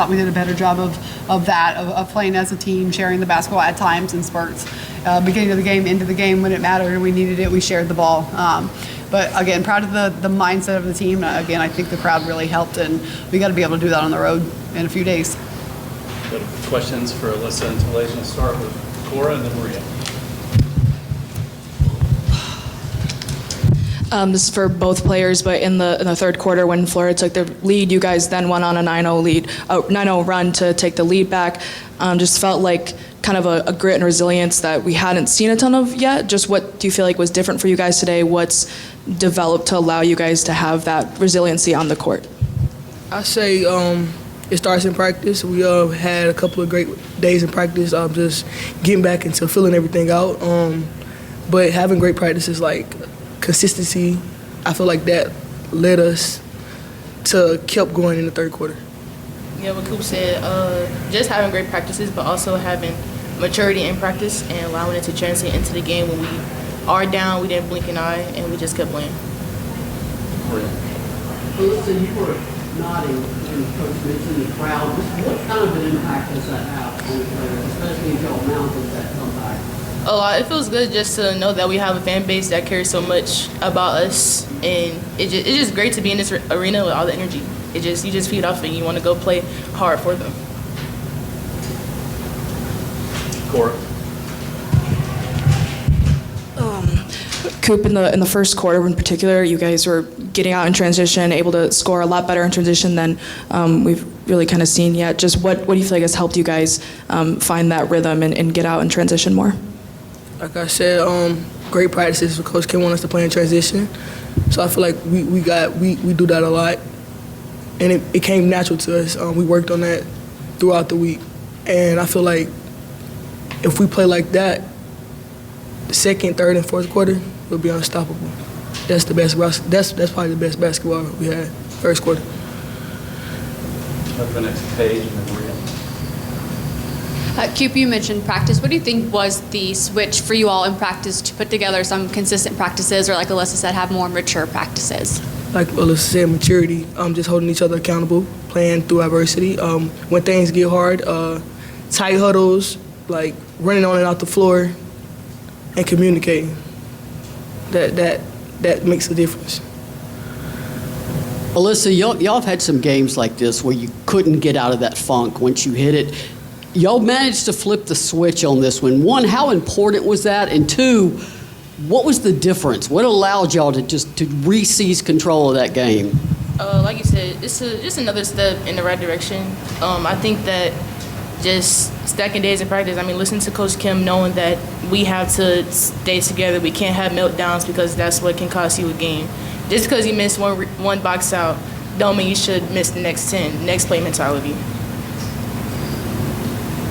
We did a better job of playing as a team, sharing the basketball at times in spurts. Beginning of the game, into the game when it mattered and we needed it, we shared the ball. But again, proud of the mindset of the team. Again, I think the crowd really helped, and we got to be able to do that on the road in a few days. Good questions for Alyssa and Talation. We'll start with Cora and then Maria. This is for both players, but in the third quarter when Florida took the lead, you guys then went on a 9-0 run to take the lead back. Just felt like kind of a grit and resilience that we hadn't seen a ton of yet. Just what do you feel like was different for you guys today? What's developed to allow you guys to have that resiliency on the court? I say it starts in practice. We had a couple of great days in practice, just getting back into filling everything out. But having great practices like consistency, I feel like that led us to keep going in the third quarter. Yeah, what Coop said, just having great practices, but also having maturity in practice and allowing it to translate into the game. When we are down, we didn't blink an eye, and we just kept playing. Alyssa, you were nodding when Coach mentioned the crowd. What kind of an impact does that have on the players, especially if y'all mounted that comeback? A lot. It feels good just to know that we have a fan base that cares so much about us, and it's just great to be in this arena with all the energy. You just feed off it and you want to go play hard for them. Cora. Coop, in the first quarter in particular, you guys were getting out in transition, able to score a lot better in transition than we've really kind of seen yet. Just what do you feel like has helped you guys find that rhythm and get out and transition more? Like I said, great practices. Coach Kim wanted us to play in transition, so I feel like we do that a lot, and it came natural to us. We worked on that throughout the week, and I feel like if we play like that, the second, third, and fourth quarter, we'll be unstoppable. That's the best. That's probably the best basketball we had first quarter. Up the next page and then Maria. Coop, you mentioned practice. What do you think was the switch for you all in practice to put together some consistent practices, or like Alyssa said, have more mature practices? Like Alyssa said, maturity, just holding each other accountable, playing through adversity. When things get hard, tight huddles, like running on and out the floor, and communicating. That makes a difference. Alyssa, y'all have had some games like this where you couldn't get out of that funk once you hit it. Y'all managed to flip the switch on this one. One, how important was that? And two, what was the difference? What allowed y'all to re-seize control of that game? Like you said, it's just another step in the right direction. I think that just stacking days in practice, listen to Coach Kim, knowing that we have to stay together. We can't have meltdowns because that's what can cost you a game. Just because you miss one box out, don't mean you should miss the next 10. Next play mentality.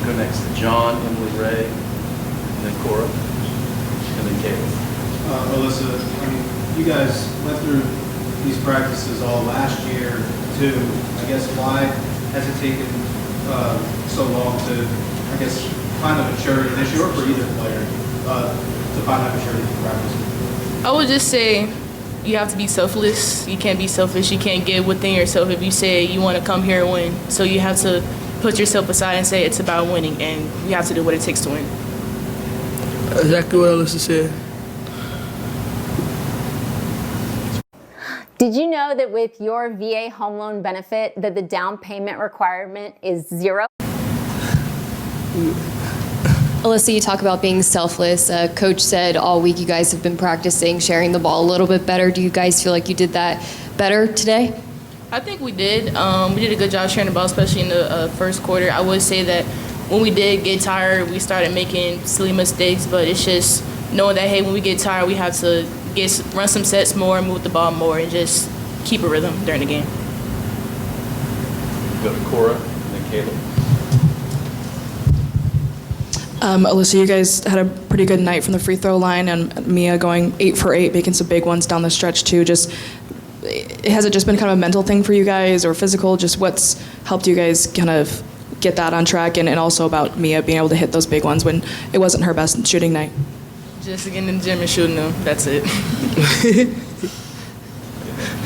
Go next to John, Emily Ray, and then Cora, and then Caleb. Alyssa, you guys went through these practices all last year too. I guess why has it taken so long to, find the maturity this year, or for either player, to find that maturity in practice? I would just say you have to be selfless. You can't be selfish. You can't get within yourself if you say you want to come here and win. So you have to put yourself aside and say it's about winning, and you have to do what it takes to win. Exactly what Alyssa said. Did you know that with your VA home loan benefit that the down payment requirement is 0? Alyssa, you talk about being selfless. Coach said all week you guys have been practicing sharing the ball a little bit better. Do you guys feel like you did that better today? I think we did. We did a good job sharing the ball, especially in the first quarter. I would say that when we did get tired, we started making silly mistakes, but it's just knowing that, hey, when we get tired, we have to run some sets more, move the ball more, and just keep a rhythm during the game. Go to Cora and then Caleb. Alyssa, you guys had a pretty good night from the free throw line, and Mia going 8 for 8, making some big ones down the stretch too. Has it just been kind of a mental thing for you guys, or physical? Just what's helped you guys kind of get that on track, and also about Mia being able to hit those big ones when it wasn't her best shooting night? Just getting in the gym and shooting them. That's it.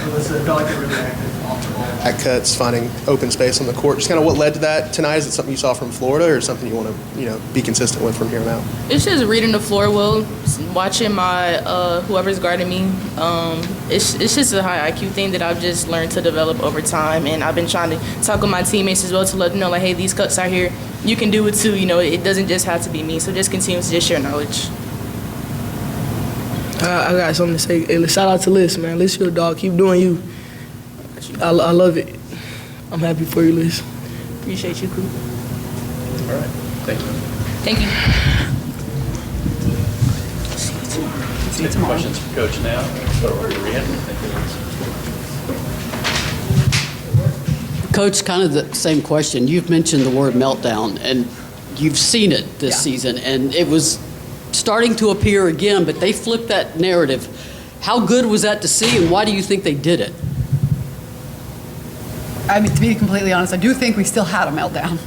Alyssa, it felt like you're really active off the ball. back cuts, finding open space on the court. Just kind of what led to that tonight? Is it something you saw from Florida, or something you want to be consistent with from here on out? It's just reading the floor well, watching my whoever's guarding me. It's just a high IQ thing that I've just learned to develop over time, and I've been trying to talk with my teammates as well to let them know, like, hey, these cuts out here, you can do it too. It doesn't just have to be me. So just continue to just share knowledge. I got something to say. Hey, shout out to Liz, man. Liz, you're a dog. Keep doing you. I love it. I'm happy for you, Liz. Appreciate you, Coop. All right. Thank you. Thank you. Any questions for Coach now? Coach, kind of the same question. You've mentioned the word meltdown, and you've seen it this season, and it was starting to appear again, but they flipped that narrative. How good was that to see, and why do you think they did it? I mean, to be completely honest, I do think we still had a meltdown.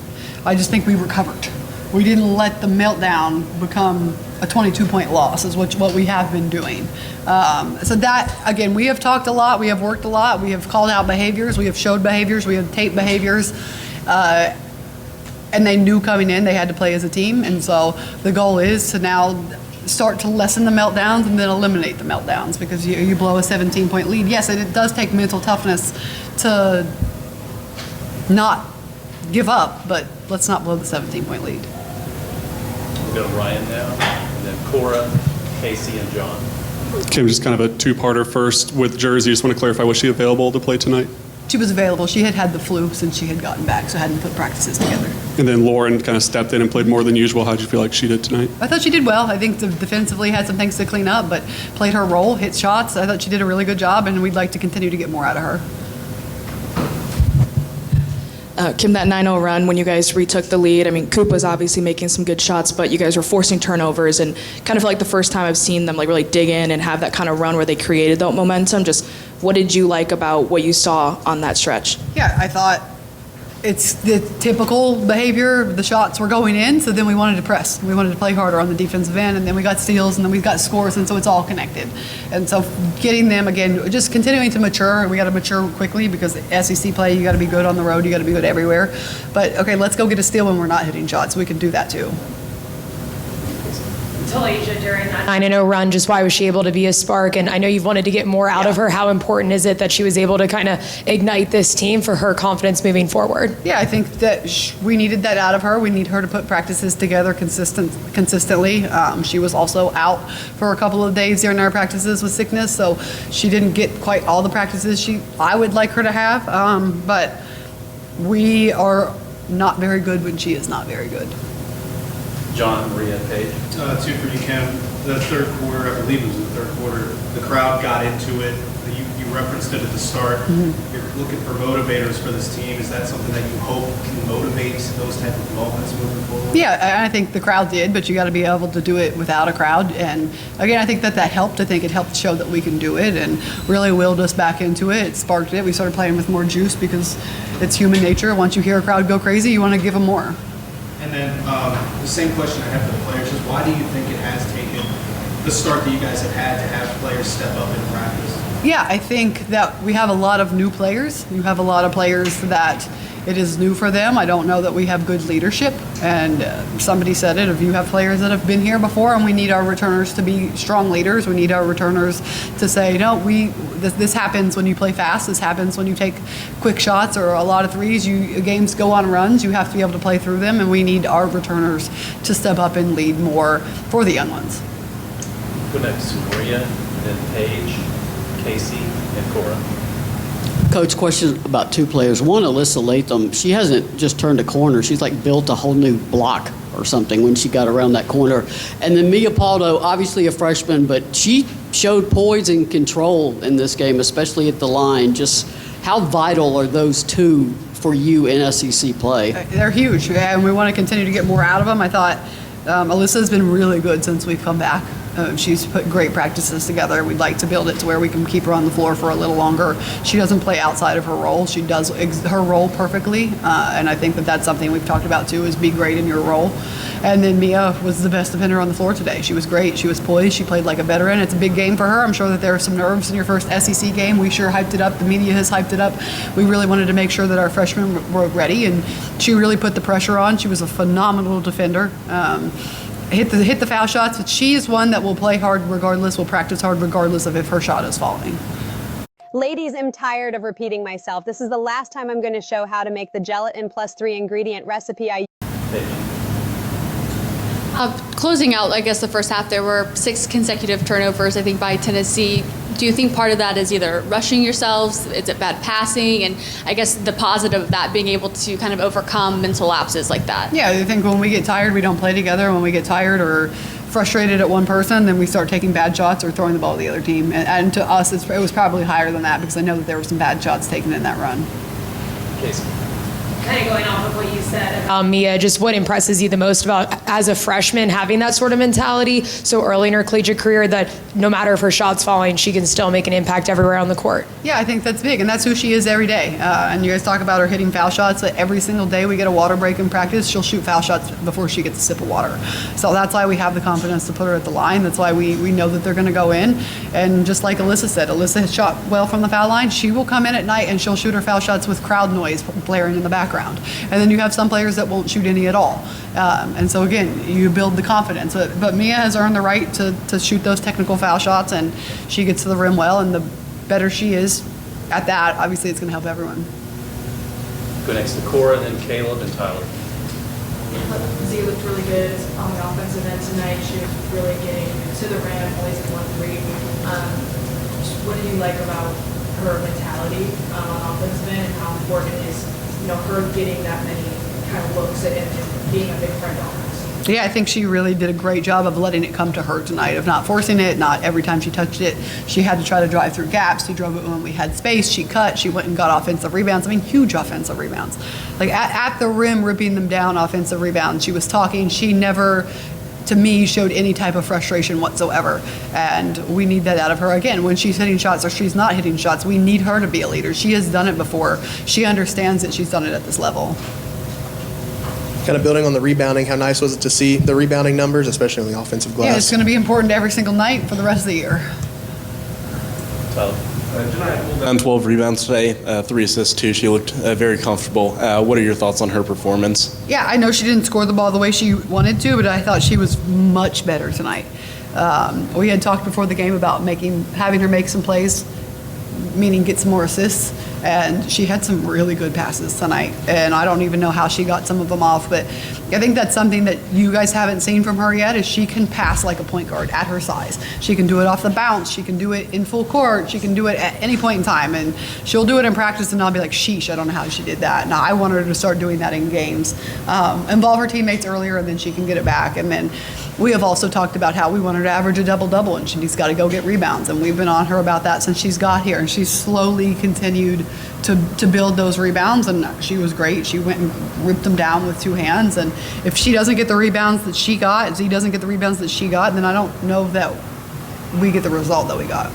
I just think we recovered. We didn't let the meltdown become a 22-point loss, is what we have been doing. So that, again, we have talked a lot, we have worked a lot, we have called out behaviors, we have showed behaviors, we have taped behaviors. And they knew coming in they had to play as a team. And so the goal is to now start to lessen the meltdowns and then eliminate the meltdowns, because you blow a 17-point lead. Yes, and it does take mental toughness to not give up, but let's not blow the 17-point lead. We'll go to Ryan now, and then Cora, Casey, and John. Kim, just kind of a two-parter. First, with Jersey, just want to clarify, was she available to play tonight? She was available. She had had the flu since she had gotten back, so hadn't put practices together. And then Lauren kind of stepped in and played more than usual. How did you feel like she did tonight? I thought she did well. I think defensively had some things to clean up, but played her role, hit shots. I thought she did a really good job, and we'd like to continue to get more out of her. Kim, that 9-0 run when you guys retook the lead, I mean, Coop was obviously making some good shots, but you guys were forcing turnovers, and kind of like the first time I've seen them like really dig in and have that kind of run where they created that momentum. Just what did you like about what you saw on that stretch? Yeah, I thought it's the typical behavior. The shots were going in, so then we wanted to press. We wanted to play harder on the defensive end, and then we got steals, and then we got scores, and so it's all connected. And so getting them, again, just continuing to mature. We got to mature quickly because SEC play, you got to be good on the road, you got to be good everywhere. But, okay, let's go get a steal when we're not hitting shots. We can do that, too. Talasia, during that 9-0 run, just why was she able to be a spark? And I know you've wanted to get more out of her. How important is it that she was able to kind of ignite this team for her confidence moving forward? Yeah, I think that we needed that out of her. We need her to put practices together consistently. She was also out for a couple of days during our practices with sickness, so she didn't get quite all the practices I would like her to have. But we are not very good when she is not very good. John, Maria, Paige. Two for you, Kim. The third quarter, I believe it was the third quarter, the crowd got into it. You referenced it at the start. Mm-hmm. You're looking for motivators for this team. Is that something that you hope can motivate those type of moments moving forward? Yeah, I think the crowd did, but you got to be able to do it without a crowd. And again, I think that helped. I think it helped show that we can do it and really willed us back into it. It sparked it. We started playing with more juice because it's human nature. Once you hear a crowd go crazy, you want to give them more. And then the same question I have for the players is, why do you think it has taken the start that you guys have had to have players step up in practice? Yeah, I think that we have a lot of new players. You have a lot of players that it is new for them. I don't know that we have good leadership. And somebody said it, if you have players that have been here before, and we need our returners to be strong leaders. We need our returners to say, no, this happens when you play fast. This happens when you take quick shots or a lot of threes. Games go on runs. You have to be able to play through them, and we need our returners to step up and lead more for the young ones. Go next to Maria, then Paige, Casey, and Cora. Coach, question about two players. One, Alyssa Latham, she hasn't just turned a corner. She's like built a whole new block or something when she got around that corner. And then Mia Paldo, obviously a freshman, but she showed poise and control in this game, especially at the line. Just how vital are those two for you in SEC play? They're huge, and we want to continue to get more out of them. I thought Alyssa's been really good since we've come back. She's put great practices together. We'd like to build it to where we can keep her on the floor for a little longer. She doesn't play outside of her role. She does her role perfectly, and I think that that's something we've talked about too, is be great in your role. And then Mia was the best defender on the floor today. She was great. She was poised. She played like a veteran. It's a big game for her. I'm sure that there are some nerves in your first SEC game. We sure hyped it up. The media has hyped it up. We really wanted to make sure that our freshmen were ready, and she really put the pressure on. She was a phenomenal defender. Hit the foul shots, but she is one that will play hard regardless, will practice hard regardless of if her shot is falling. Ladies, I'm tired of repeating myself. This is the last time I'm going to show how to make the gelatin plus 3 ingredient recipe I Closing out, I guess, the first half, there were 6 consecutive turnovers, I think, by Tennessee. Do you think part of that is either rushing yourselves, is it bad passing, and I guess the positive of that being able to kind of overcome mental lapses like that? Yeah, I think when we get tired, we don't play together. When we get tired or frustrated at one person, then we start taking bad shots or throwing the ball to the other team. And to us, it was probably higher than that because I know that there were some bad shots taken in that run. Casey. Kind of going off of what you said about Mia, just what impresses you the most about, as a freshman, having that sort of mentality so early in her collegiate career that no matter if her shot's falling, she can still make an impact everywhere on the court? Yeah, I think that's big, and that's who she is every day. And you guys talk about her hitting foul shots. Every single day we get a water break in practice, she'll shoot foul shots before she gets a sip of water. So that's why we have the confidence to put her at the line. That's why we know that they're going to go in. And just like Alyssa said, Alyssa has shot well from the foul line. She will come in at night and she'll shoot her foul shots with crowd noise blaring in the background. And then you have some players that won't shoot any at all. And so again, you build the confidence. But Mia has earned the right to shoot those technical foul shots, and she gets to the rim well, and the better she is at that, obviously it's going to help everyone. Go next to Cora, then Caleb, and Tyler. Z looked really good on the offensive end tonight. She was really getting to the rim, always in 1-3. What do you like about her mentality on offensive end, and how important it is, her getting that many kind of looks and being a big friend on us? Yeah, I think she really did a great job of letting it come to her tonight, of not forcing it, not every time she touched it. She had to try to drive through gaps. She drove it when we had space. She cut. She went and got offensive rebounds. I mean, huge offensive rebounds. Like at the rim, ripping them down, offensive rebounds. She was talking. She never, to me, showed any type of frustration whatsoever. And we need that out of her. Again, when she's hitting shots or she's not hitting shots, we need her to be a leader. She has done it before. She understands that she's done it at this level. Kind of building on the rebounding, how nice was it to see the rebounding numbers, especially on the offensive glass? Yeah, it's going to be important every single night for the rest of the year. Tyler. Down 12 rebounds today, 3 assists too. She looked very comfortable. What are your thoughts on her performance? Yeah, I know she didn't score the ball the way she wanted to, but I thought she was much better tonight. We had talked before the game about having her make some plays, meaning get some more assists, and she had some really good passes tonight, and I don't even know how she got some of them off, but I think that's something that you guys haven't seen from her yet, is she can pass like a point guard at her size. She can do it off the bounce, she can do it in full court, she can do it at any point in time, and she'll do it in practice and I'll be like, sheesh, I don't know how she did that. Now I want her to start doing that in games. Involve her teammates earlier, and then she can get it back. And then we have also talked about how we want her to average a double-double, and she's got to go get rebounds, and we've been on her about that since she's got here, and she's slowly continued to build those rebounds, and she was great. She went and ripped them down with 2 hands, and if she doesn't get the rebounds that she got, if he doesn't get the rebounds that she got, then I don't know that we get the result that we got.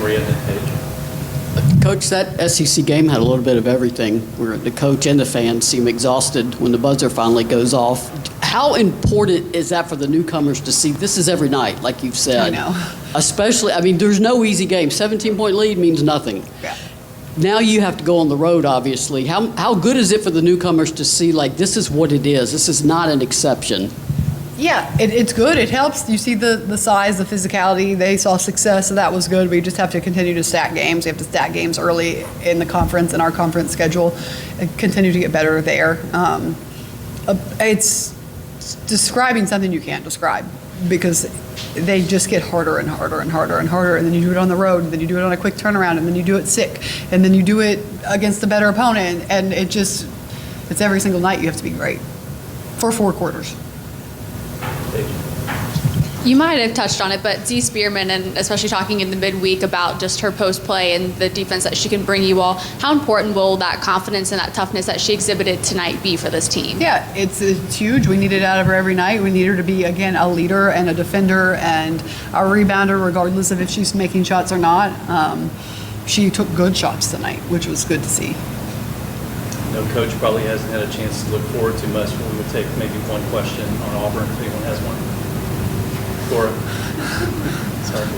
Maria and Paige. Coach, that SEC game had a little bit of everything, where the coach and the fans seem exhausted when the buzzer finally goes off. How important is that for the newcomers to see this is every night, like you've said? I know. Especially, I mean, there's no easy game. 17-point lead means nothing. Yeah. Now you have to go on the road, obviously. How good is it for the newcomers to see, like, this is what it is? This is not an exception. Yeah, it's good. It helps. You see the size, the physicality. They saw success, so that was good. We just have to continue to stack games. We have to stack games early in the conference, in our conference schedule, and continue to get better there. It's describing something you can't describe, because they just get harder and harder and harder and harder, and then you do it on the road, and then you do it on a quick turnaround, and then you do it sick, and then you do it against a better opponent, and it's every single night you have to be great for 4 quarters. You might have touched on it, but Dee Spearman, and especially talking in the midweek about just her post play and the defense that she can bring you all, how important will that confidence and that toughness that she exhibited tonight be for this team? Yeah, it's huge. We need it out of her every night. We need her to be, again, a leader and a defender and a rebounder, regardless of if she's making shots or not. She took good shots tonight, which was good to see. No coach probably hasn't had a chance to look forward to much, but we would take maybe one question on Auburn if anyone has one. Cora. Sorry.